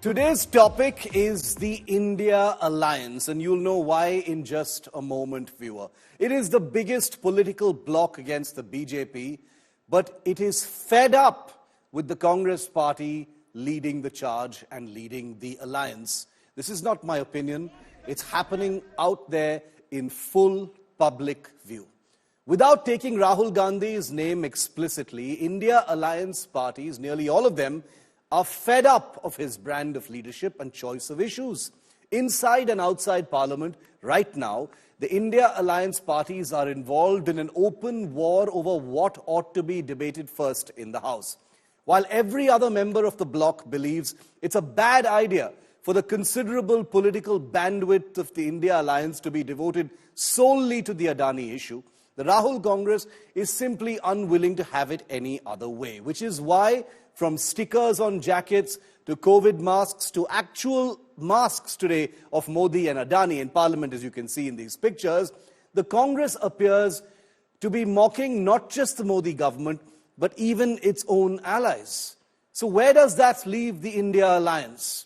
Today's topic is the India Alliance, and you'll know why in just a moment, viewer. It is the biggest political bloc against the BJP, but it is fed up with the Congress party leading the charge and leading the alliance. This is not my opinion. It's happening out there in full public view. Without taking Rahul Gandhi's name explicitly, India Alliance parties, nearly all of them, are fed up of his brand of leadership and choice of issues. Inside and outside Parliament, right now, the India Alliance parties are involved in an open war over what ought to be debated first in the House. While every other member of the bloc believes it's a bad idea for the considerable political bandwidth of the India Alliance to be devoted solely to the Adani issue, the Rahul Congress is simply unwilling to have it any other way, which is why, from stickers on jackets to COVID masks to actual masks today of Modi and Adani in Parliament, as you can see in these pictures, the Congress appears to be mocking not just the Modi government, but even its own allies. So where does that leave the India Alliance?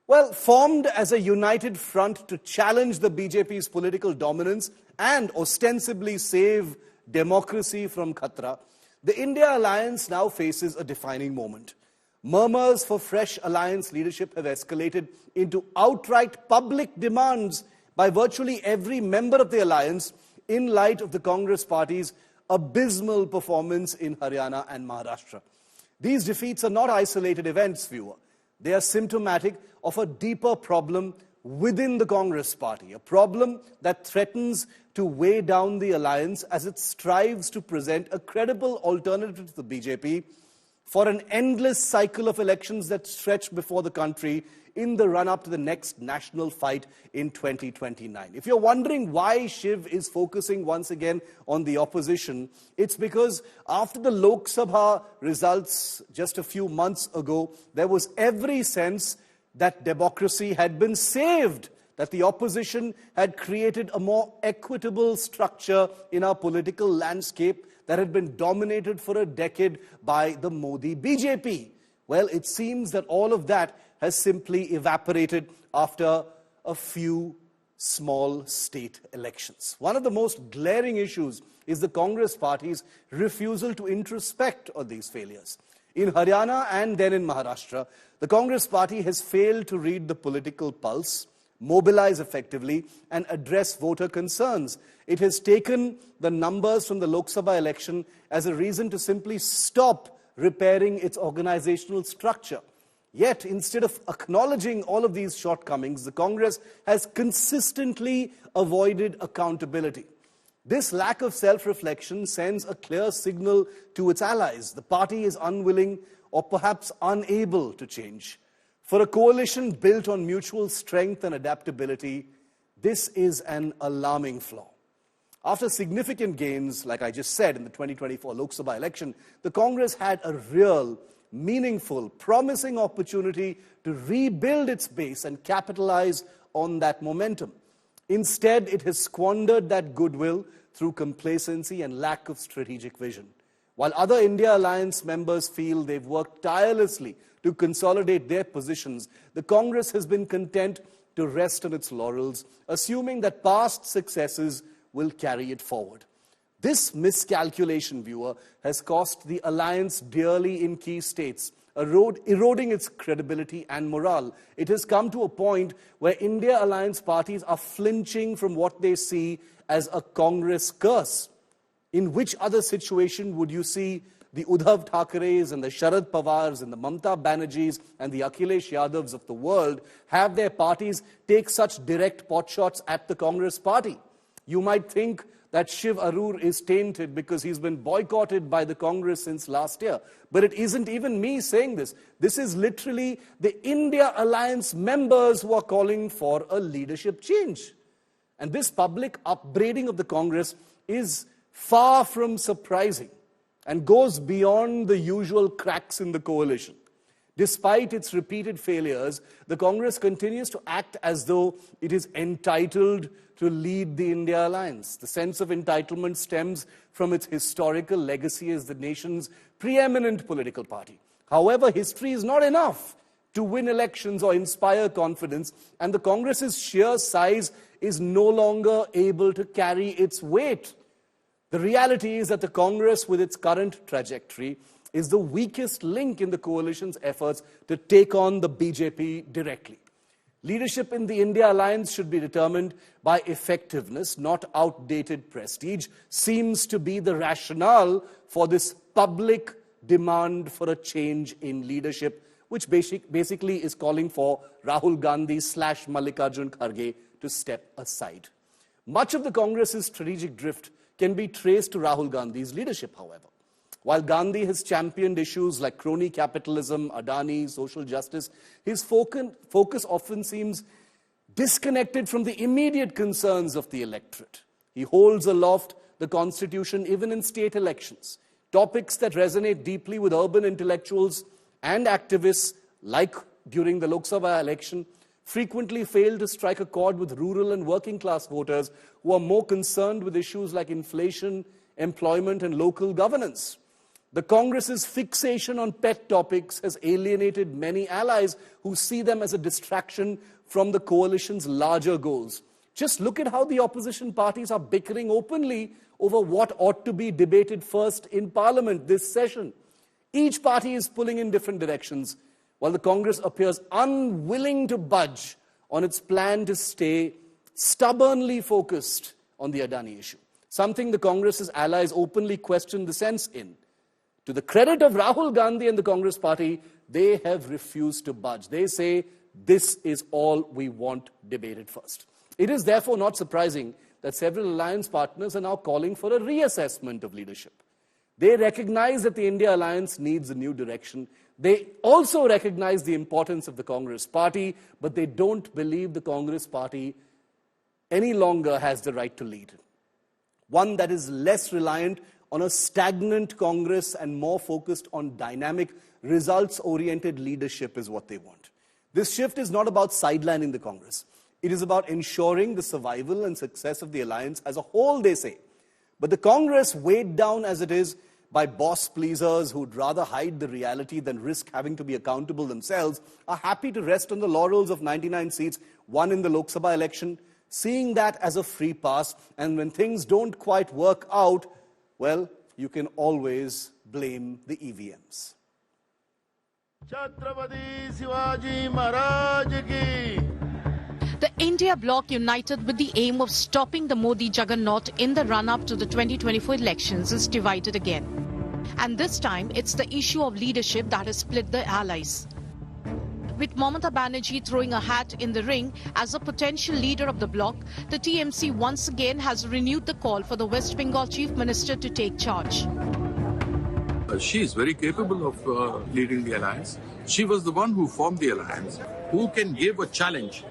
Well, formed as a united front to challenge the BJP's political dominance and ostensibly save democracy from khatra, the India Alliance now faces a defining moment. Murmurs for fresh alliance leadership have escalated into outright public demands by virtually every member of the alliance in light of the Congress party's abysmal performance in Haryana and Maharashtra. These defeats are not isolated events, viewer. They are symptomatic of a deeper problem within the Congress party, a problem that threatens to weigh down the alliance as it strives to present a credible alternative to the BJP for an endless cycle of elections that stretch before the country in the run-up to the next national fight in 2029. If you're wondering why Shiv is focusing once again on the opposition, it's because after the Lok Sabha results just a few months ago, there was every sense that democracy had been saved, that the opposition had created a more equitable structure in our political landscape that had been dominated for a decade by the Modi BJP. Well, it seems that all of that has simply evaporated after a few small state elections. One of the most glaring issues is the Congress party's refusal to introspect on these failures. In Haryana and then in Maharashtra, the Congress party has failed to read the political pulse, mobilize effectively, and address voter concerns. It has taken the numbers from the Lok Sabha election as a reason to simply stop repairing its organizational structure. Yet, instead of acknowledging all of these shortcomings, the Congress has consistently avoided accountability. This lack of self-reflection sends a clear signal to its allies. The party is unwilling or perhaps unable to change. For a coalition built on mutual strength and adaptability, this is an alarming flaw. After significant gains, like I just said, in the 2024 Lok Sabha election, the Congress had a real, meaningful, promising opportunity to rebuild its base and capitalize on that momentum. Instead, it has squandered that goodwill through complacency and lack of strategic vision. While other India Alliance members feel they've worked tirelessly to consolidate their positions, the Congress has been content to rest on its laurels, assuming that past successes will carry it forward. This miscalculation, viewer, has cost the alliance dearly in key states, eroding its credibility and morale. It has come to a point where India Alliance parties are flinching from what they see as a Congress curse. In which other situation would you see the Uddhav Thackeray's and the Sharad Pawar's and the Mamata Banerjee's and the Akhilesh Yadav's of the world have their parties take such direct potshots at the Congress party? You might think that Shiv Aroor is tainted because he's been boycotted by the Congress since last year. But it isn't even me saying this. This is literally the India Alliance members who are calling for a leadership change. And this public upbraiding of the Congress is far from surprising and goes beyond the usual cracks in the coalition. Despite its repeated failures, the Congress continues to act as though it is entitled to lead the India Alliance. The sense of entitlement stems from its historical legacy as the nation's preeminent political party. However, history is not enough. to win elections or inspire confidence, and the Congress's sheer size is no longer able to carry its weight. The reality is that the Congress, with its current trajectory, is the weakest link in the coalition's efforts to take on the BJP directly. Leadership in the India alliance should be determined by effectiveness, not outdated prestige, seems to be the rationale for this public demand for a change in leadership, which basically is calling for Rahul Gandhi / Mallikarjun Kharge to step aside. Much of the Congress's strategic drift can be traced to Rahul Gandhi's leadership, however. While Gandhi has championed issues like crony capitalism, Adani, social justice, his focus often seems disconnected from the immediate concerns of the electorate. He holds aloft the constitution even in state elections, topics that resonate deeply with urban intellectuals and activists, like during the Lok Sabha election, frequently fail to strike a chord with rural and working class voters who are more concerned with issues like inflation, employment and local governance. The Congress's fixation on pet topics has alienated many allies who see them as a distraction from the coalition's larger goals. Just look at how the opposition parties are bickering openly over what ought to be debated first in Parliament this session. Each party is pulling in different directions, while the Congress appears unwilling to budge on its plan to stay stubbornly focused on the Adani issue, something the Congress's allies openly question the sense in. To the credit of Rahul Gandhi and the Congress party, they have refused to budge. They say this is all we want debated first. It is therefore not surprising that several alliance partners are now calling for a reassessment of leadership. They recognize that the India alliance needs a new direction. They also recognize the importance of the Congress party, but they don't believe the Congress party any longer has the right to lead. One that is less reliant on a stagnant Congress and more focused on dynamic, results-oriented leadership is what they want. This shift is not about sidelining the Congress. It is about ensuring the survival and success of the alliance as a whole, they say. But the Congress, weighed down as it is by boss pleasers who'd rather hide the reality than risk having to be accountable themselves, are happy to rest on the laurels of 99 seats won in the Lok Sabha election, seeing that as a free pass. And when things don't quite work out, well, you can always blame the EVMs. Chhatrapati Shivaji Maharaj ki. The India Bloc, united with the aim of stopping the Modi juggernaut in the run-up to the 2024 elections, is divided again. And this time, it's the issue of leadership that has split the allies. With Mamata Banerjee throwing a hat in the ring as a potential leader of the Bloc, the TMC once again has renewed the call for the West Bengal Chief Minister to take charge. She is very capable of leading the alliance. She was the one who formed the alliance. Who can give a challenge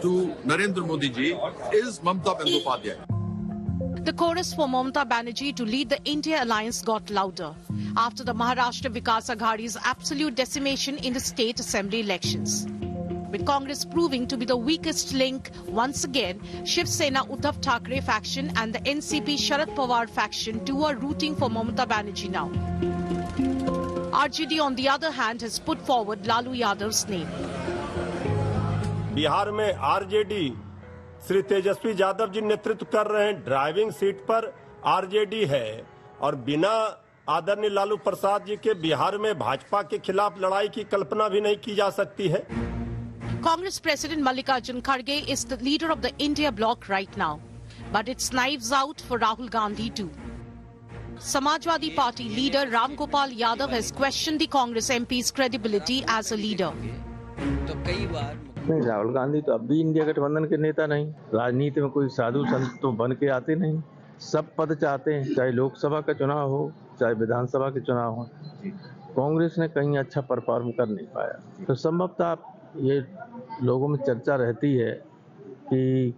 to Narendra Modi ji is Mamata Banerjee. The chorus for Mamata Banerjee to lead the India alliance got louder after the Maharashtra Vikas Aghadi's absolute decimation in the state assembly elections. With Congress proving to be the weakest link once again, Shiv Sena Uddhav Thackeray faction and the NCP Sharad Pawar faction too are rooting for Mamata Banerjee now. RJD on the other hand has put forward Lalu Yadav's name. Bihar में RJD Shri Tejashwi Yadav ji नेतृत्व कर रहे हैं। Driving seat पर RJD है और बिना आदरणीय लालू प्रसाद जी के बिहार में भाजपा के खिलाफ लड़ाई की कल्पना भी नहीं की जा सकती है। Congress President Mallikarjun Kharge is the leader of the India Bloc right now, but it's knives out for Rahul Gandhi too. Samajwadi Party leader Ram Gopal Yadav has questioned the Congress MP's credibility as a leader. नहीं, राहुल गांधी तो अब भी India गठबंधन के नेता नहीं। राजनीति में कोई साधु संत तो बन के आते नहीं। सब पद चाहते हैं, चाहे लोकसभा का चुनाव हो, चाहे विधानसभा के चुनाव हो। कांग्रेस ने कहीं अच्छा परफॉर्म कर नहीं पाया। तो संभवतः ये लोगों में चर्चा रहती है कि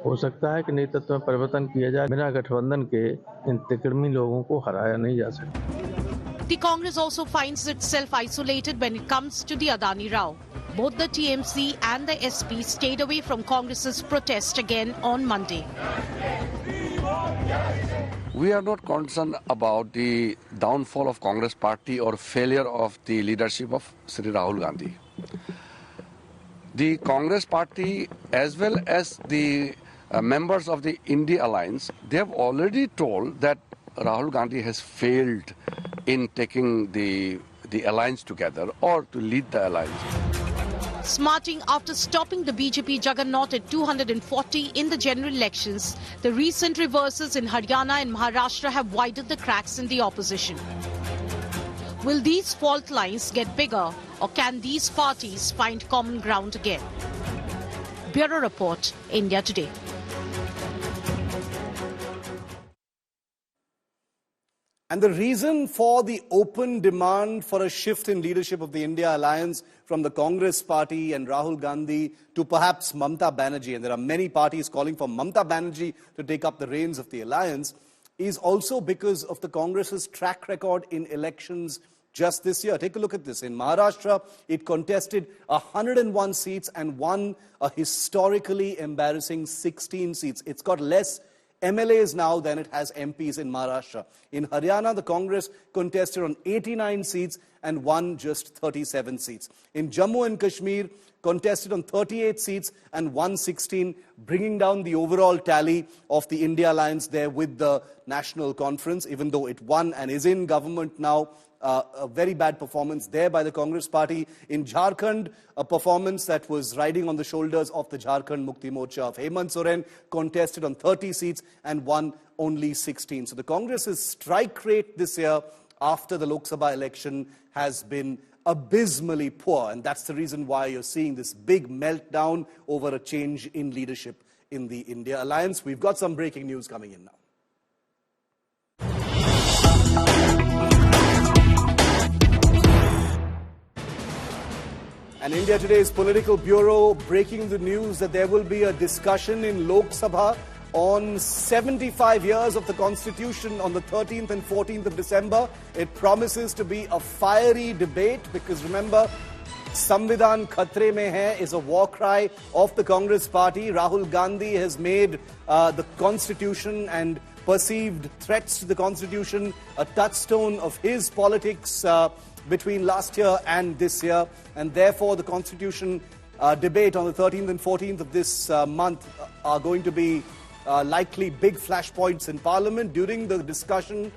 हो सकता है कि नेतृत्व में परिवर्तन किया जाए। बिना गठबंधन के इन तिकड़मी लोगों को हराया नहीं जा सकता। The Congress also finds itself isolated when it comes to the Adani row. Both the TMC and the SP stayed away from Congress's protest again on Monday. We are not concerned about the downfall of Congress party or failure of the leadership of Sri Rahul Gandhi. The Congress party as well as the members of the India alliance, they have already told that Rahul Gandhi has failed in taking the alliance together or to lead the alliance. Smarting after stopping the BJP juggernaut at 240 in the general elections, the recent reverses in Haryana and Maharashtra have widened the cracks in the opposition. Will these fault lines get bigger, or can these parties find common ground again? Bureau Report, India Today. And the reason for the open demand for a shift in leadership of the India alliance from the Congress party and Rahul Gandhi to perhaps Mamata Banerjee, and there are many parties calling for Mamata Banerjee to take up the reins of the alliance, is also because of the Congress's track record in elections just this year. Take a look at this. In Maharashtra, it contested 101 seats and won a historically embarrassing 16 seats. It's got less MLAs now than it has MPs in Maharashtra. In Haryana, the Congress contested on 89 seats and won just 37 seats. In Jammu and Kashmir, contested on 38 seats and won 16, bringing down the overall tally of the India alliance there with the National Conference, even though it won and is in government now. A very bad performance there by the Congress party. In Jharkhand, a performance that was riding on the shoulders of the Jharkhand Mukti Morcha of Hemant Soren, contested on 30 seats and won only 16. So the Congress's strike rate this year after the Lok Sabha election has been abysmally poor, and that's the reason why you're seeing this big meltdown over a change in leadership in the India alliance. We've got some breaking news coming in now. And India Today's political bureau breaking the news that there will be a discussion in Lok Sabha on 75 years of the Constitution on the 13th and 14th of December. It promises to be a fiery debate because remember, Samvidhan Khatre Mein Hai is a war cry of the Congress party. Rahul Gandhi has made the Constitution and perceived threats to the Constitution a touchstone of his politics between last year and this year, and therefore the Constitution debate on the 13th and 14th of this month are going to be likely big flashpoints in Parliament. During the discussion,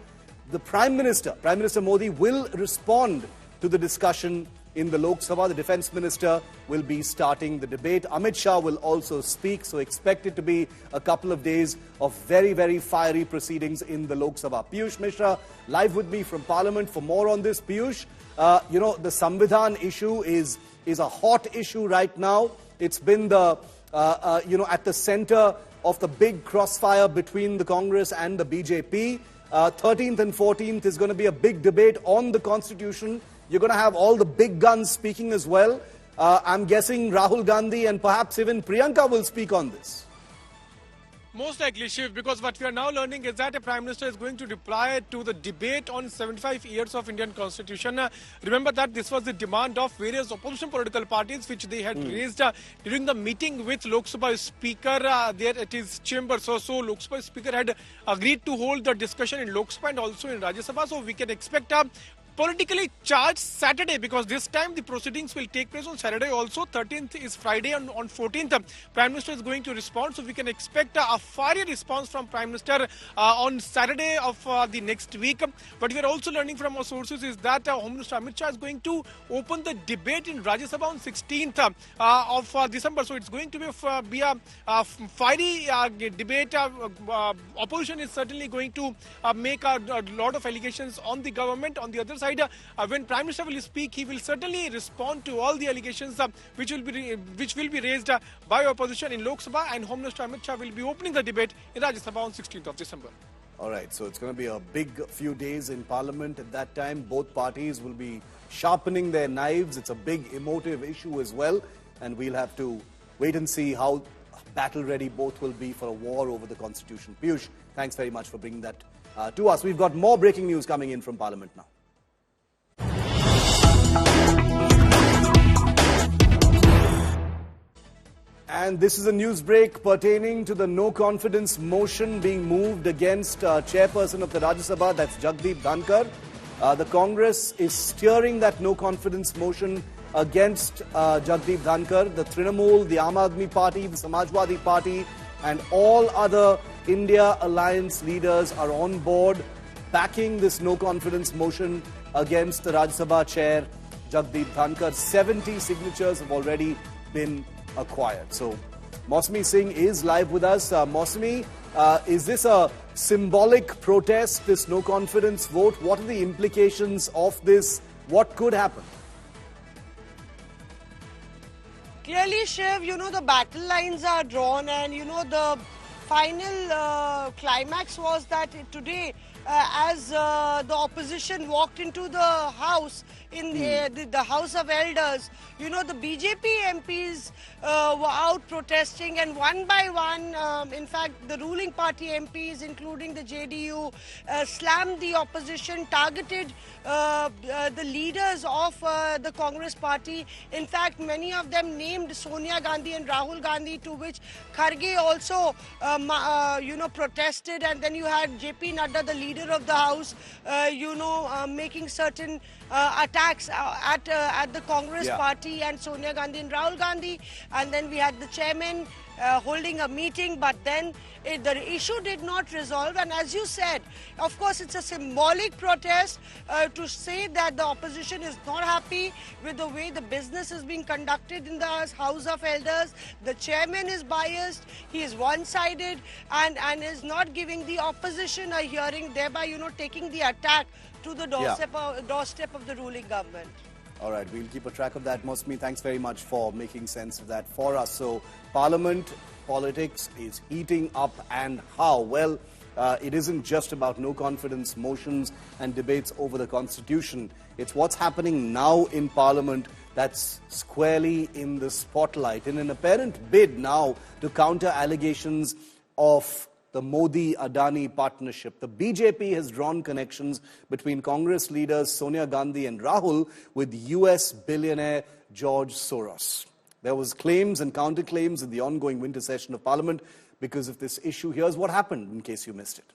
the Prime Minister Modi, will respond to the discussion in the Lok Sabha. The Defence Minister will be starting the debate. Amit Shah will also speak, so expect it to be a couple of days of very, very fiery proceedings in the Lok Sabha. Piyush Mishra live with me from Parliament for more on this. Piyush, the Samvidhan issue is a hot issue right now. It's been the at the centre of the big crossfire between the Congress and the BJP. 13th and 14th is going to be a big debate on the Constitution. You're going to have all the big guns speaking as well. I'm guessing Rahul Gandhi and perhaps even Priyanka will speak on this. Most likely, Shiv, because what we are now learning is that the Prime Minister is going to reply to the debate on 75 years of Indian Constitution. Remember that this was the demand of various opposition political parties which they had raised during the meeting with Lok Sabha Speaker there at his chamber. So Lok Sabha Speaker had agreed to hold the discussion in Lok Sabha and also in Rajya Sabha. So we can expect politically charged Saturday, because this time the proceedings will take place on Saturday also. 13th is Friday, and on 14th Prime Minister is going to respond. So we can expect a fiery response from Prime Minister on Saturday of the next week. But we are also learning from our sources is that Home Minister Amit Shah is going to open the debate in Rajya Sabha on 16th of December. So it's going to be a fiery debate. Opposition is certainly going to make a lot of allegations on the government. On the other side, when Prime Minister will speak, he will certainly respond to all the allegations which will be raised by opposition in Lok Sabha, and Home Minister Amit Shah will be opening the debate in Rajya Sabha on 16th of December. All right, so it's going to be a big few days in Parliament at that time. Both parties will be sharpening their knives. It's a big emotive issue as well, and we'll have to wait and see how battle-ready both will be for a war over the Constitution. Piyush, thanks very much for bringing that to us. We've got more breaking news coming in from Parliament now. And this is a news break pertaining to the no-confidence motion being moved against chairperson of the Rajya Sabha, that's Jagdeep Dhankhar. The Congress is steering that no-confidence motion against Jagdeep Dhankhar. The Trinamool, the Aam Aadmi Party, the Samajwadi Party and all other India Alliance leaders are on board backing this no-confidence motion against the Rajya Sabha chair, Jagdeep Dhankhar. 70 signatures have already been acquired. So, Mausami Singh is live with us. Mausami, is this a symbolic protest, this no-confidence vote? What are the implications of this? What could happen? Clearly, Shiv, the battle lines are drawn and, the final climax was that today, as the opposition walked into the House, in the House of Elders, the BJP MPs were out protesting, and one by one, in fact, the ruling party MPs, including the JDU, slammed the opposition, targeted the leaders of the Congress party. In fact, many of them named Sonia Gandhi and Rahul Gandhi, to which Kharge also, protested. And then you had JP Nadda, the leader of the House, making certain attacks at the Congress party and Sonia Gandhi and Rahul Gandhi. And then we had the chairman holding a meeting, but then the issue did not resolve. And as you said, of course, it's a symbolic protest to say that the opposition is not happy with the way the business is being conducted in the House of Elders. The chairman is biased, he is one-sided and is not giving the opposition a hearing, thereby, taking the attack to the doorstep of the ruling government. All right, we'll keep a track of that. Mausami, thanks very much for making sense of that for us. So, Parliament politics is heating up, and how? Well, it isn't just about no-confidence motions and debates over the Constitution. It's what's happening now in Parliament that's squarely in the spotlight. In an apparent bid now to counter allegations of the Modi-Adani partnership, the BJP has drawn connections between Congress leaders Sonia Gandhi and Rahul with US billionaire George Soros. There was claims and counterclaims in the ongoing winter session of Parliament because of this issue. Here's what happened, in case you missed it.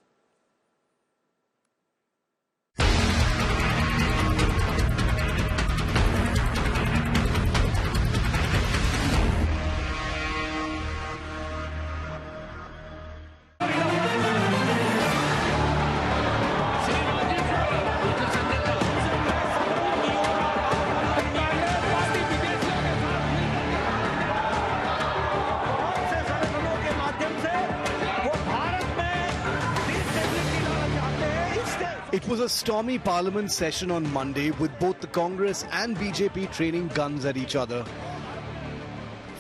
It was a stormy Parliament session on Monday with both the Congress and BJP training guns at each other.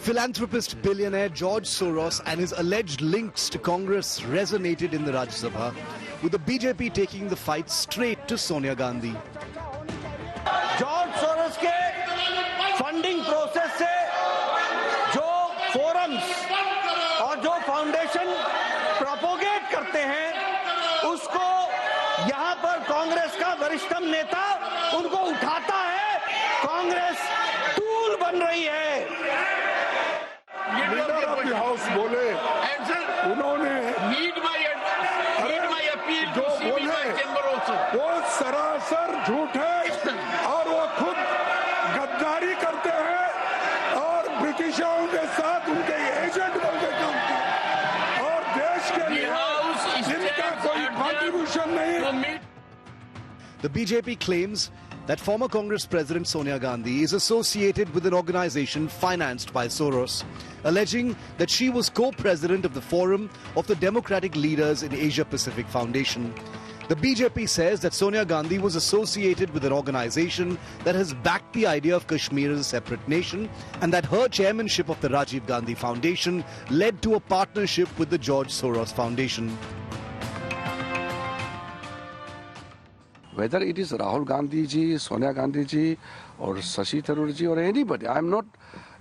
Philanthropist billionaire George Soros and his alleged links to Congress resonated in the Rajya Sabha, with the BJP taking the fight straight to Sonia Gandhi. George Soros के funding process से जो forums और जो foundation propagate करते हैं, उसको यहाँ पर कांग्रेस का वरिष्ठतम नेता उनको उठाता है, कांग्रेस टूल बन रही है। लीडर ऑफ द हाउस बोले, उन्होंने जो बोले वो सरासर झूठ है और वो खुद गद्दारी करते हैं और ब्रिटिशों के साथ उनके एजेंट बनकर काम करते और देश के लिए जिनका कोई कंट्रीब्यूशन नहीं। The BJP claims that former Congress President Sonia Gandhi is associated with an organization financed by Soros, alleging that she was co-president of the Forum of the Democratic Leaders in Asia-Pacific Foundation. The BJP says that Sonia Gandhi was associated with an organization that has backed the idea of Kashmir as a separate nation, and that her chairmanship of the Rajiv Gandhi Foundation led to a partnership with the George Soros Foundation. Whether it is Rahul Gandhi ji, Sonia Gandhi ji, or Shashi Tharoor ji, or anybody, I am not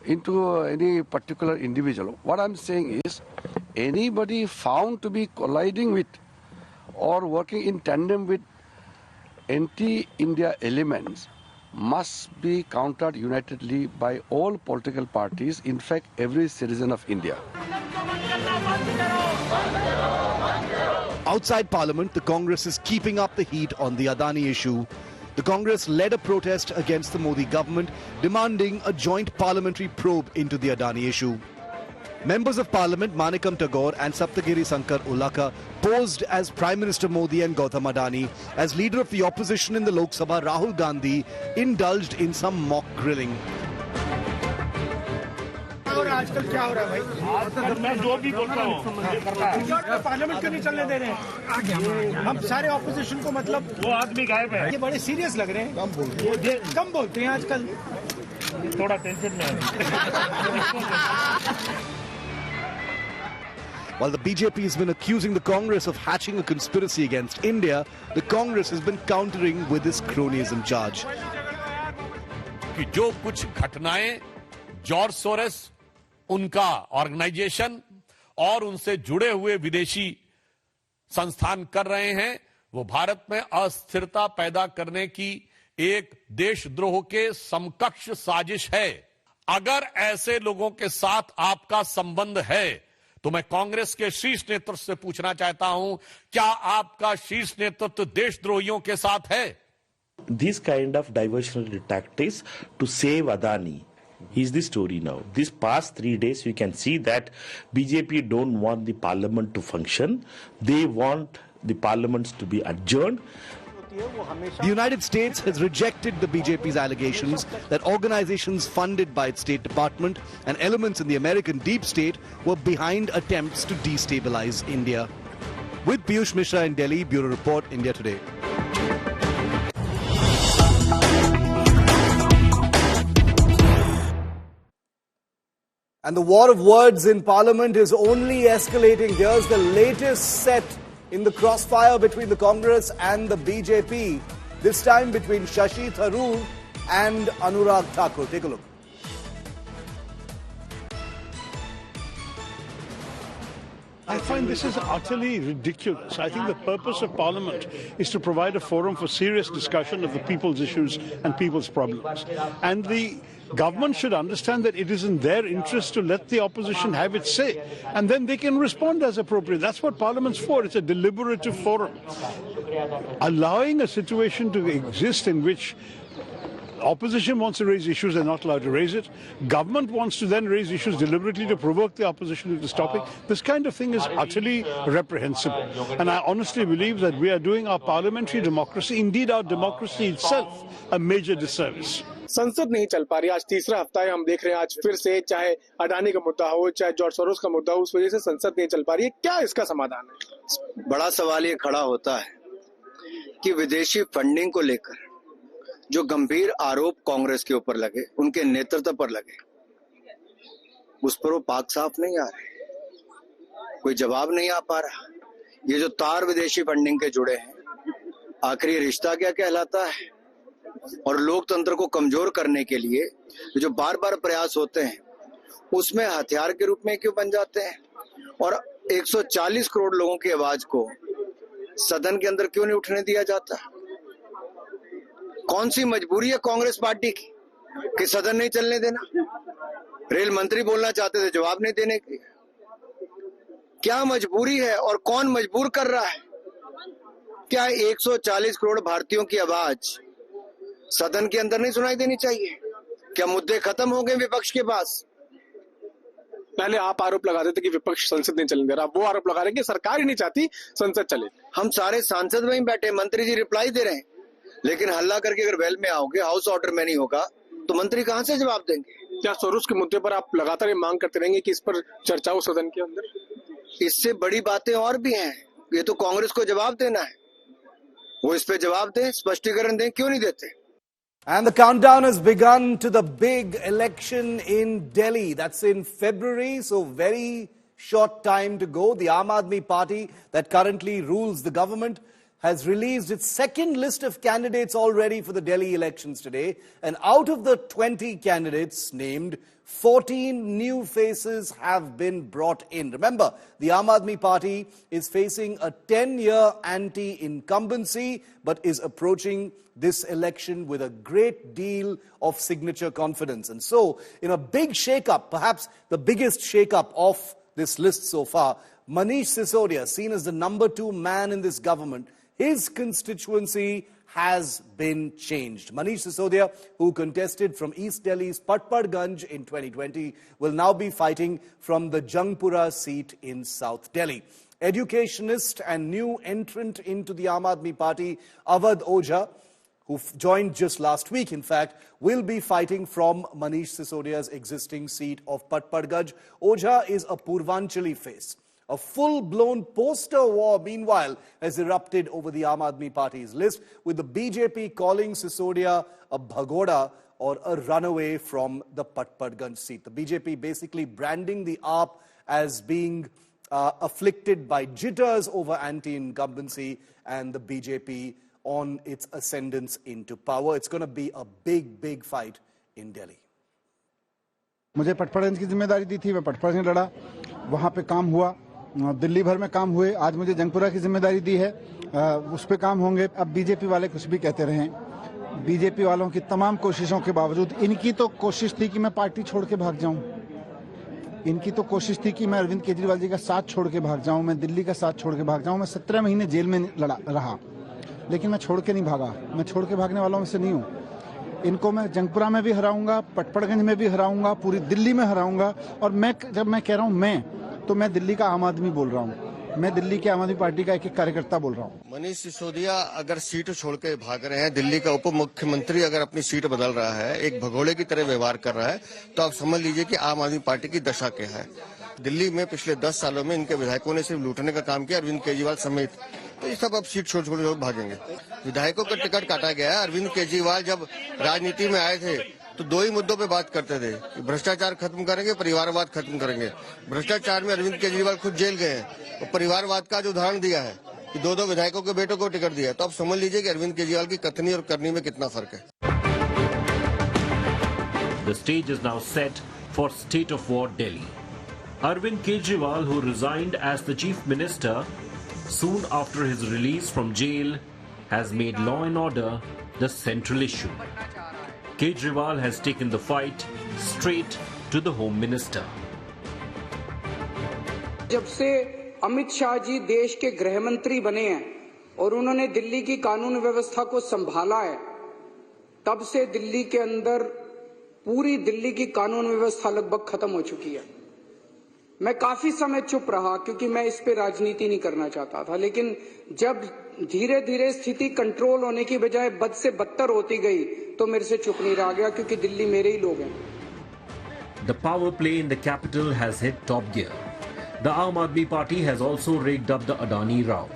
into any particular individual. What I am saying is, anybody found to be colliding with or working in tandem with anti-India elements must be countered unitedly by all political parties, in fact every citizen of India. Outside Parliament, the Congress is keeping up the heat on the Adani issue. The Congress led a protest against the Modi government, demanding a joint parliamentary probe into the Adani issue. Members of Parliament Manikam Tagore and Saptagiri Sankar Ulaka posed as Prime Minister Modi and Gautam Adani as leader of the opposition in the Lok Sabha. Rahul Gandhi indulged in some mock grilling. आजकल क्या हो रहा है भाई? मैं जो भी बोल रहा हूँ पार्लियामेंट क्यों नहीं चलने दे रहे हैं? हम सारे ऑपोजिशन को मतलब वो आदमी गायब है, ये बड़े सीरियस लग रहे हैं, कम बोलते हैं आजकल, थोड़ा टेंशन में है. While the BJP has been accusing the Congress of hatching a conspiracy against India, the Congress has been countering with this cronyism charge. कि जो कुछ घटनाएं जॉर्ज सोरेस, उनका ऑर्गेनाइजेशन और उनसे जुड़े हुए विदेशी संस्थान कर रहे हैं, वो भारत में अस्थिरता पैदा करने की एक देशद्रोह के समकक्ष साजिश है. अगर ऐसे लोगों के साथ आपका संबंध है तो मैं कांग्रेस के शीर्ष नेतृत्व से पूछना चाहता हूं, क्या आपका शीर्ष नेतृत्व देशद्रोहियों के साथ है? This kind of diversionary tactics to save Adani is the story now. These past 3 days, we can see that BJP don't want the parliament to function. They want the parliaments to be adjourned. The United States has rejected the BJP's allegations that organizations funded by its State Department and elements in the American deep state were behind attempts to destabilize India. With Piyush Mishra in Delhi, Bureau Report, India Today. And the war of words in Parliament is only escalating. Here's the latest set in the crossfire between the Congress and the BJP, this time between Shashi Tharoor and Anurag Thakur. Take a look. I find this is utterly ridiculous. I think the purpose of Parliament is to provide a forum for serious discussion of the people's issues and people's problems. And the government should understand that it is in their interest to let the opposition have its say, and then they can respond as appropriate. That's what Parliament's for. It's a deliberative forum. Allowing a situation to exist in which opposition wants to raise issues, they're not allowed to raise it. Government wants to then raise issues deliberately to provoke the opposition to this topic. This kind of thing is utterly reprehensible. And I honestly believe that we are doing our parliamentary democracy, indeed our democracy itself, a major disservice. संसद नहीं चल पा रही. आज तीसरा हफ्ता है, हम देख रहे हैं आज फिर से, चाहे अडानी का मुद्दा हो, चाहे जॉर्ज सोरोस का मुद्दा हो, उस वजह से संसद नहीं चल पा रही है. क्या इसका समाधान है? बड़ा सवाल ये खड़ा होता है कि विदेशी फंडिंग को लेकर जो गंभीर आरोप कांग्रेस के ऊपर लगे, उनके नेतृत्व पर लगे, उस पर वो पाक साफ नहीं आ रहे, कोई जवाब नहीं आ पा रहा. ये जो तार विदेशी फंडिंग के जुड़े हैं, आखिर ये रिश्ता क्या कहलाता है? और लोकतंत्र को कमजोर करने के लिए जो बार बार प्रयास होते हैं, उसमें हथियार के रूप में क्यों बन जाते हैं? और 140 करोड़ लोगों की आवाज को सदन के अंदर क्यों नहीं उठने दिया जाता? कौन सी मजबूरी है कांग्रेस पार्टी की कि सदन नहीं चलने देना? रेल मंत्री बोलना चाहते थे, जवाब नहीं देने की. क्या मजबूरी है और कौन मजबूर कर रहा है? क्या 140 करोड़ भारतीयों की आवाज सदन के अंदर नहीं सुनाई देनी चाहिए? क्या मुद्दे खत्म हो गए विपक्ष के पास? पहले आप आरोप लगाते थे कि विपक्ष संसद नहीं चलने दे रहा, वो आरोप लगा रहे हैं कि सरकार ही नहीं चाहती संसद चले. हम सारे सांसद वहीं बैठे, मंत्री जी रिप्लाई दे रहे हैं, लेकिन हल्ला करके अगर वेल में आओगे, हाउस ऑर्डर में नहीं होगा, तो मंत्री कहां से जवाब देंगे? क्या सोरोस के मुद्दे पर आप लगातार ये मांग करते रहेंगे कि इस पर चर्चा हो सदन के अंदर? इससे बड़ी बातें और भी हैं. ये तो कांग्रेस को जवाब देना है, वो इस पे जवाब दें, स्पष्टीकरण दें, क्यों नहीं देते? And the countdown has begun to the big election in Delhi. That's in February, so very short time to go. The Aam Aadmi Party that currently rules the government has released its second list of candidates already for the Delhi elections today. And out of the 20 candidates named, 14 new faces have been brought in. Remember, the Aam Aadmi Party is facing a 10-year anti-incumbency, but is approaching this election with a great deal of signature confidence. And so, in a big shake-up, perhaps the biggest shake-up of this list so far, Manish Sisodia, seen as the number 2 man in this government, his constituency has been changed. Manish Sisodia, who contested from East Delhi's Patparganj in 2020, will now be fighting from the Jangpura seat in South Delhi. Educationist and new entrant into the Aam Aadmi Party, Awadh Ojha, who joined just last week, in fact, will be fighting from Manish Sisodia's existing seat of Patparganj. Ojha is a Purvanchali face. A full-blown poster war, meanwhile, has erupted over the Aam Aadmi Party's list, with the BJP calling Sisodia a bhagoda or a runaway from the Patparganj seat. The BJP basically branding the AAP as being afflicted by jitters over anti-incumbency and the BJP on its ascendance into power. It's going to be a big, big fight in Delhi. मुझे पटपड़गंज की जिम्मेदारी दी थी, मैं पटपड़गंज लड़ा, वहाँ पे काम हुआ, दिल्ली भर में काम हुए। आज मुझे जंगपुरा की जिम्मेदारी दी है, उस पे काम होंगे। अब बीजेपी वाले कुछ भी कहते रहें, बीजेपी वालों की तमाम कोशिशों के बावजूद, इनकी तो कोशिश थी कि मैं पार्टी छोड़ के भाग जाऊं, इनकी तो कोशिश थी कि मैं अरविंद केजरीवाल जी का साथ छोड़ के भाग जाऊं, मैं दिल्ली का साथ छोड़ के भाग जाऊं। मैं 17 महीने जेल में रहा, लेकिन मैं छोड़ के नहीं भागा, मैं छोड़ के भागने वालों में से नहीं हूँ। इनको मैं जंगपुरा में भी हराऊंगा, पटपड़गंज में भी हराऊंगा, पूरी दिल्ली में हराऊंगा। और जब मैं कह रहा हूँ तो मैं दिल्ली का आम आदमी बोल रहा हूँ, मैं दिल्ली के आम आदमी पार्टी का एक कार्यकर्ता बोल रहा हूँ। मनीष सिसोदिया अगर सीट छोड़ के भाग रहे हैं, दिल्ली का उप मुख्यमंत्री अगर अपनी सीट बदल रहा है, एक भगोड़े की तरह व्यवहार कर रहा है, तो आप समझ लीजिए कि आम आदमी पार्टी की दशा क्या है। दिल्ली में पिछले 10 सालों में इनके विधायकों ने सिर्फ लूटने का काम किया, अरविंद केजरीवाल समेत। तो ये सब अब सीट छोड़ छोड़ भागेंगे। विधायकों का टिकट काटा गया है। अरविंद केजरीवाल जब राजनीति में आए थे तो 2 ही मुद्दों पे बात करते थे कि भ्रष्टाचार खत्म करेंगे, परिवारवाद खत्म करेंगे। भ्रष्टाचार में अरविंद केजरीवाल खुद जेल गए हैं और परिवारवाद का जो उदाहरण दिया है कि 2 विधायकों के बेटों को टिकट दिया, तो आप समझ लीजिए कि अरविंद केजरीवाल की कथनी और करनी में कितना फर्क है। The stage is now set for state of war Delhi. Arvind Kejriwal, who resigned as the chief minister soon after his release from jail, has made law and order the central issue. Kejriwal has taken the fight straight to the Home Minister. जब से अमित शाह जी देश के गृह मंत्री बने हैं और उन्होंने दिल्ली की कानून व्यवस्था को संभाला है, तब से दिल्ली के अंदर पूरी दिल्ली की कानून व्यवस्था लगभग खत्म हो चुकी है। मैं काफी समय चुप रहा क्योंकि मैं इस पे राजनीति नहीं करना चाहता था, लेकिन जब धीरे धीरे स्थिति कंट्रोल होने की बजाय बद से बदतर होती गई तो मेरे से चुप नहीं रहा गया, क्योंकि दिल्ली मेरे ही लोग हैं। The power play in the capital has hit top gear. The Aam Aadmi Party has also rigged up the Adani row.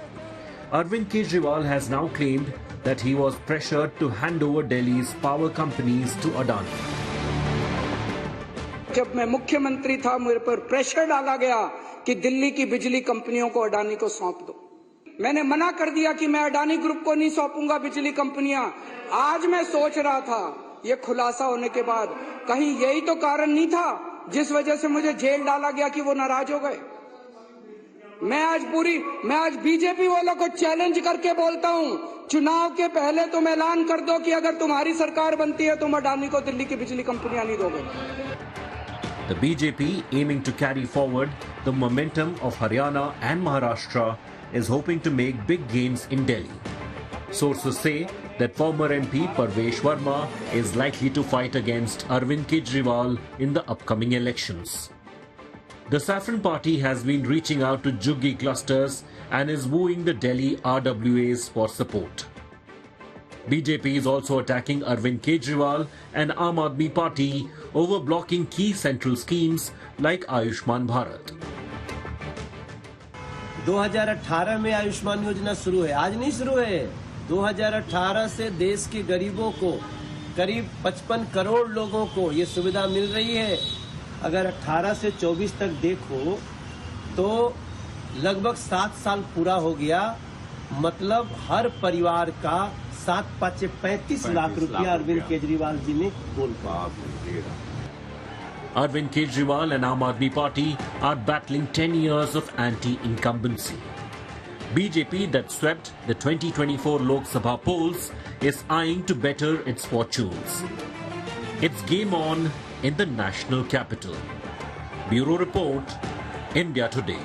Arvind Kejriwal has now claimed that he was pressured to hand over Delhi's power companies to Adani. जब मैं मुख्यमंत्री था, मेरे पर pressure डाला गया कि दिल्ली की बिजली कंपनियों को अडानी को सौंप दो। मैंने मना कर दिया कि मैं अडानी ग्रुप को नहीं सौंपूंगा बिजली कंपनियां। आज मैं सोच रहा था, ये खुलासा होने के बाद, कहीं यही तो कारण नहीं था जिस वजह से मुझे जेल डाला गया कि वो नाराज हो गए। मैं आज बीजेपी वालों को चैलेंज करके बोलता हूं, चुनाव के पहले तुम ऐलान कर दो कि अगर तुम्हारी सरकार बनती है तुम अडानी को दिल्ली की बिजली कंपनियां नहीं दोगे। The BJP, aiming to carry forward the momentum of Haryana and Maharashtra, is hoping to make big gains in Delhi. Sources say that former MP Parvesh Verma is likely to fight against Arvind Kejriwal in the upcoming elections. The Saffron Party has been reaching out to Juggi clusters and is wooing the Delhi RWAs for support. BJP is also attacking Arvind Kejriwal and Aam Aadmi Party over blocking key central schemes like Ayushman Bharat. 2018 में आयुष्मान योजना शुरू है, आज नहीं शुरू है। 2018 से देश के गरीबों को, करीब 55 करोड़ लोगों को ये सुविधा मिल रही है। अगर 18 से 24 तक देखो तो लगभग 7 साल पूरा हो गया मतलब हर परिवार का 7-5-35 लाख रुपया अरविंद केजरीवाल जी ने बोल पाया। Arvind Kejriwal and Aam Aadmi Party are battling 10 years of anti-incumbency. BJP, that swept the 2024 Lok Sabha polls, is eyeing to better its fortunes. It's game on in the national capital. Bureau Report, India Today.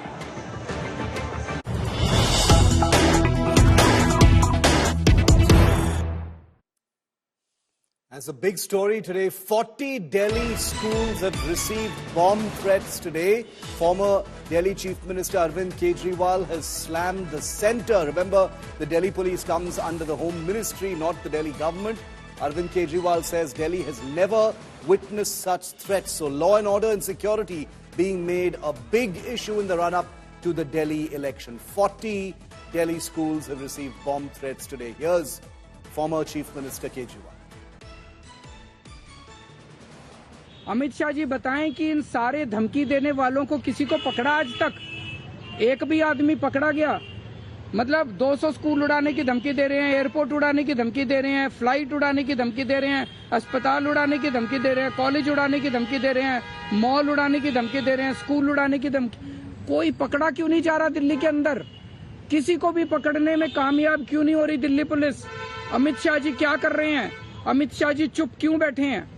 As a big story today, 40 Delhi schools have received bomb threats today. Former Delhi Chief Minister Arvind Kejriwal has slammed the centre. Remember, the Delhi police comes under the Home Ministry, not the Delhi government. Arvind Kejriwal says Delhi has never witnessed such threats. So law and order and security being made a big issue in the run-up to the Delhi election. 40 Delhi schools have received bomb threats today. Here's former Chief Minister Kejriwal. Amit Shah ji बताएं कि इन सारे धमकी देने वालों को किसी को पकड़ा आज तक? एक भी आदमी पकड़ा गया? मतलब 200 स्कूल उड़ाने की धमकी दे रहे हैं, एयरपोर्ट उड़ाने की धमकी दे रहे हैं, फ्लाइट उड़ाने की धमकी दे रहे हैं, अस्पताल उड़ाने की धमकी दे रहे हैं, कॉलेज उड़ाने की धमकी दे रहे हैं, मॉल उड़ाने की धमकी दे रहे हैं, स्कूल उड़ाने की धमकी। कोई पकड़ा क्यों नहीं जा रहा दिल्ली के अंदर? किसी को भी पकड़ने में कामयाब क्यों नहीं हो रही दिल्ली पुलिस? अमित शाह जी क्या कर रहे हैं? अमित शाह जी चुप क्यों बैठे हैं?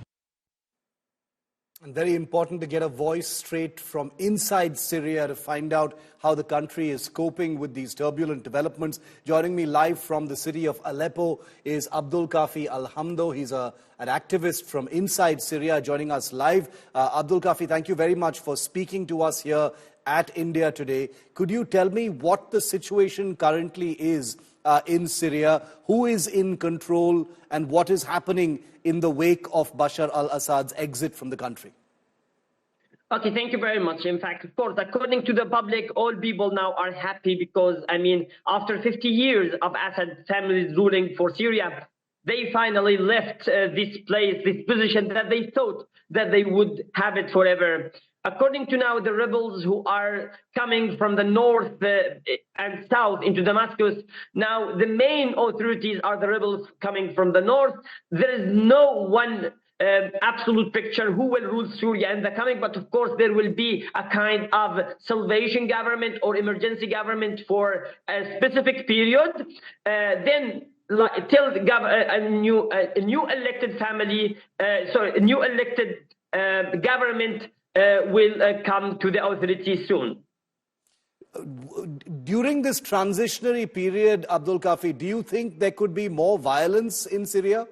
And very important to get a voice straight from inside Syria to find out how the country is coping with these turbulent developments. Joining me live from the city of Aleppo is Abdul Kafi Alhamdo. He's an activist from inside Syria joining us live. Abdul Kafi, thank you very much for speaking to us here at India Today. Could you tell me what the situation currently is in Syria? Who is in control and what is happening in the wake of Bashar al-Assad's exit from the country? Okay, thank you very much. In fact, of course, according to the public, all people now are happy because, I mean, after 50 years of Assad families ruling for Syria, they finally left this place, this position that they thought that they would have it forever. According to now the rebels who are coming from the north and south into Damascus, now the main authorities are the rebels coming from the north. There is no one absolute picture who will rule Syria in the coming, but of course there will be a kind of salvation government or emergency government for a specific period. Then till a new elected family, a new elected government will come to the authorities soon. During this transitionary period, Abdul Kafi, do you think there could be more violence in Syria?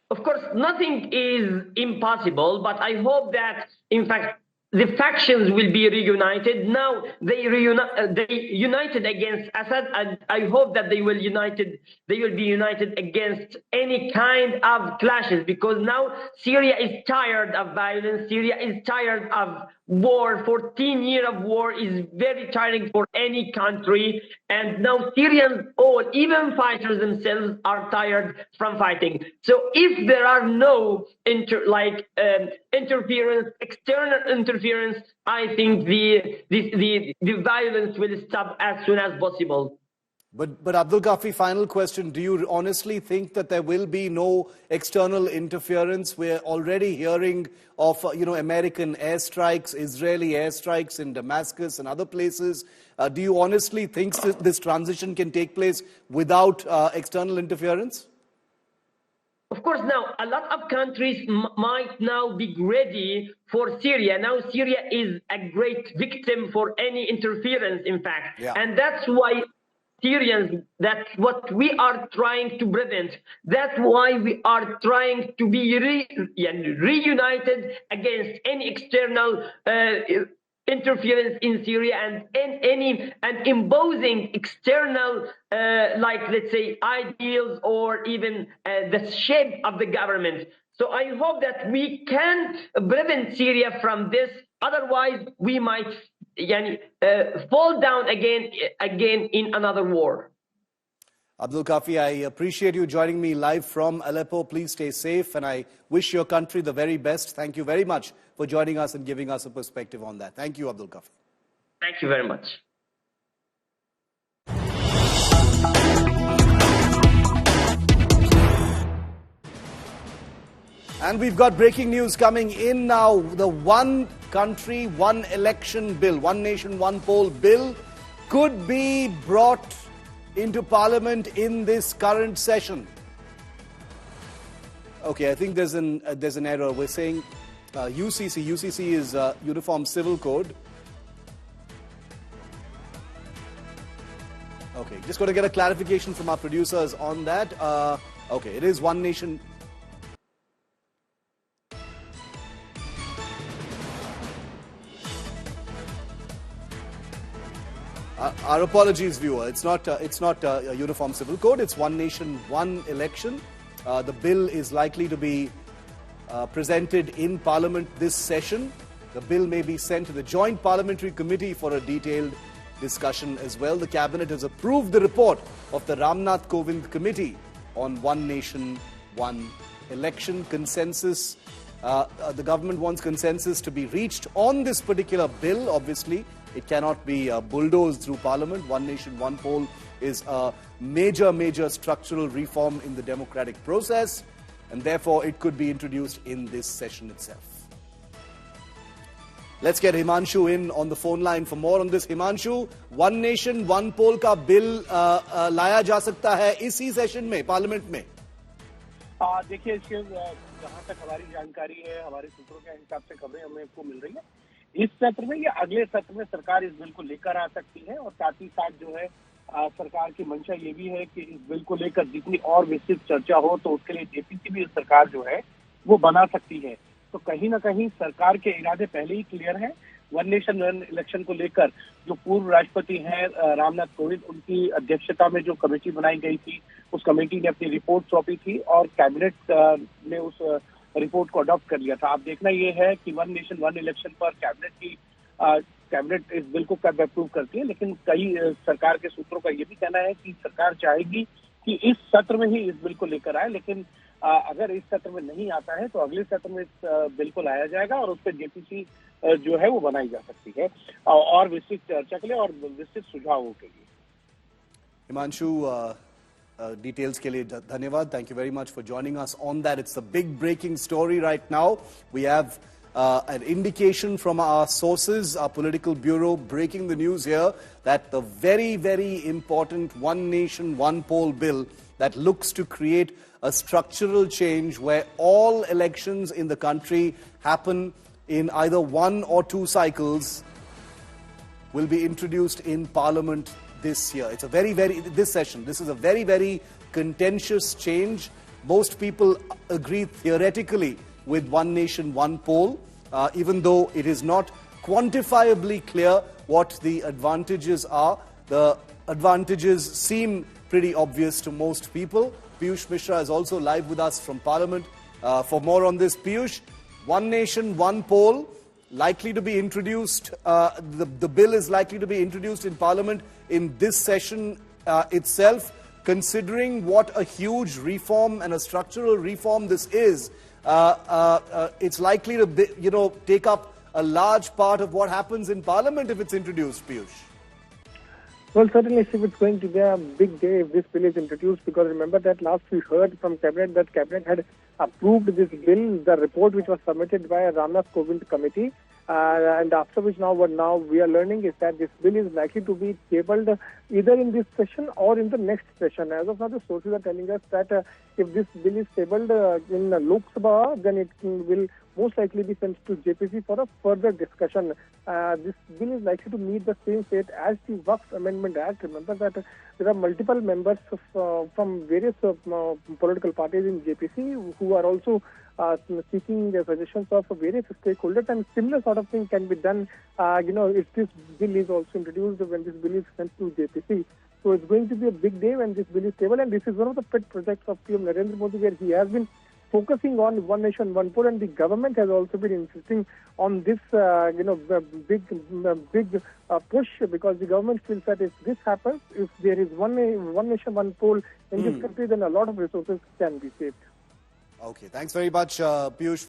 Of course, nothing is impossible, but I hope that, in fact, the factions will be reunited. Now they united against Assad, and I hope that they will be united against any kind of clashes, because now Syria is tired of violence. Syria is tired of war. 14 years of war is very tiring for any country, and now Syrians, all, even fighters themselves, are tired from fighting. So if there are no interference, external interference, I think the violence will stop as soon as possible. But Abdul Kafi, final question. Do you honestly think that there will be no external interference? We're already hearing of, American airstrikes, Israeli airstrikes in Damascus and other places. Do you honestly think this transition can take place without external interference? Of course, now a lot of countries might now be ready for Syria. Now Syria is a great victim for any interference, in fact. Yeah. And that's why Syrians, that's what we are trying to prevent. That's why we are trying to be reunited against any external interference in Syria and imposing external, let's say, ideals or even the shape of the government. So I hope that we can prevent Syria from this. Otherwise, we might fall down again in another war. Abdul Kafi, I appreciate you joining me live from Aleppo. Please stay safe, and I wish your country the very best. Thank you very much for joining us and giving us a perspective on that. Thank you, Abdul Kafi. Thank you very much. And we've got breaking news coming in now. The one country, one election bill, one nation, one poll bill could be brought into Parliament in this current session. Okay, I think there's an error. We're saying UCC. UCC is Uniform Civil Code. Okay, just got to get a clarification from our producers on that. Okay, it is one nation. Our apologies, viewer. It's not a Uniform Civil Code. It's one nation, one election. The bill is likely to be presented in Parliament this session. The bill may be sent to the Joint Parliamentary Committee for a detailed discussion as well. The Cabinet has approved the report of the Ram Nath Kovind Committee on one nation, one election. Consensus. The government wants consensus to be reached on this particular bill. Obviously, it cannot be bulldozed through Parliament. One nation, one poll is a major structural reform in the democratic process, and therefore it could be introduced in this session itself. Let's get Himanshu in on the phone line for more on this. Himanshu, one nation, one poll का bill लाया जा सकता है इसी session में, parliament में? देखिए शिव, जहाँ तक हमारी जानकारी है, हमारे सूत्रों के हिसाब से खबरें हमें को मिल रही है, इस सत्र में या अगले सत्र में सरकार इस बिल को लेकर आ सकती है। और साथ ही साथ जो है सरकार की मंशा ये भी है कि इस बिल को लेकर जितनी और विस्तृत चर्चा हो तो उसके लिए जेपीसी भी सरकार जो है वो बना सकती है। तो कहीं ना कहीं सरकार के इरादे पहले ही क्लियर हैं। वन नेशन वन इलेक्शन को लेकर जो पूर्व राष्ट्रपति हैं रामनाथ कोविंद, उनकी अध्यक्षता में जो कमेटी बनाई गई थी, उस कमेटी ने अपनी रिपोर्ट सौंपी थी और कैबिनेट ने उस रिपोर्ट को अडॉप्ट कर लिया था। अब देखना ये है कि वन नेशन वन इलेक्शन पर कैबिनेट इस बिल को कब अप्रूव करती है, लेकिन कई सरकार के सूत्रों का ये भी कहना है कि सरकार चाहेगी कि इस सत्र में ही इस बिल को लेकर आए, लेकिन अगर इस सत्र में नहीं आता है तो अगले सत्र में इस बिल को लाया जाएगा और उस पर जेपीसी जो है वो बनाई जा सकती है और विस्तृत चर्चा के लिए और विस्तृत सुझावों के लिए। हिमांशु, details के लिए धन्यवाद. Thank you very much for joining us on that. It's the big breaking story right now. We have an indication from our sources, our political bureau, breaking the news here that the very important one nation, one poll bill that looks to create a structural change where all elections in the country happen in either one or two cycles will be introduced in Parliament this year. It's a this session. This is a very contentious change. Most people agree theoretically with one nation, one poll, even though it is not quantifiably clear what the advantages are. The advantages seem pretty obvious to most people. Piyush Mishra is also live with us from Parliament. For more on this, Piyush, one nation, one poll, likely to be introduced, the bill is likely to be introduced in Parliament in this session itself. Considering what a huge reform and a structural reform this is, it's likely to take up a large part of what happens in Parliament if it's introduced, Piyush. Well, certainly, Shiv, it's going to be a big day if this bill is introduced, because remember that last we heard from Cabinet that Cabinet had approved this bill, the report which was submitted by a Ram Nath Kovind committee, and after which now what we are learning is that this bill is likely to be tabled either in this session or in the next session. As of now, the sources are telling us that if this bill is tabled in Lok Sabha, then it will most likely be sent to JPC for a further discussion. This bill is likely to meet the same fate as the Vax Amendment Act. Remember that there are multiple members from various political parties in JPC who are also seeking the suggestions of various stakeholders, and similar sort of thing can be done, if this bill is also introduced when this bill is sent to JPC. So it's going to be a big day when this bill is tabled, and this is one of the pet projects of PM Narendra Modi, where he has been focusing on one nation, one poll, and the government has also been insisting on this, big push, because the government feels that if this happens, if there is one nation, one poll in this country, then a lot of resources can be saved. Okay, thanks very much, Piyush.